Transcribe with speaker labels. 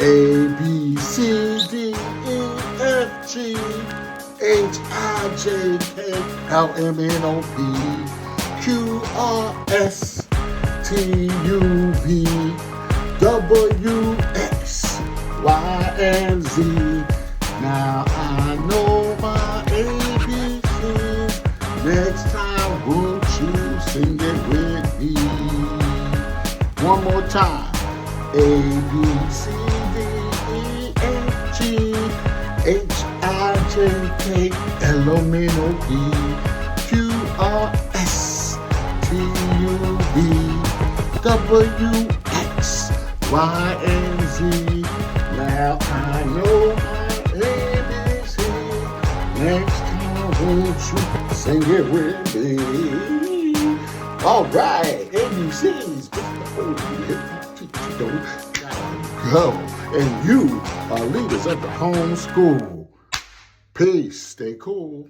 Speaker 1: A, B, C, D, E, F, G, H, I, J, K, L, M, N, O, P, Q, R, S, T, U, V, W, X, Y, and Z. Now I know my ABCs. Next time, won't you sing it with me? One more time. A, B, C, D, E, F, G, H, I, J, K, L, M, N, O, P, Q, R, S, T, U, V, W, X, Y, and Z. Now I know my ABC. Next time, won't you sing it with me? All right, ABCs. HipHopTeacher gotta go. And you are leaders of the homeschool. Peace. Stay cool.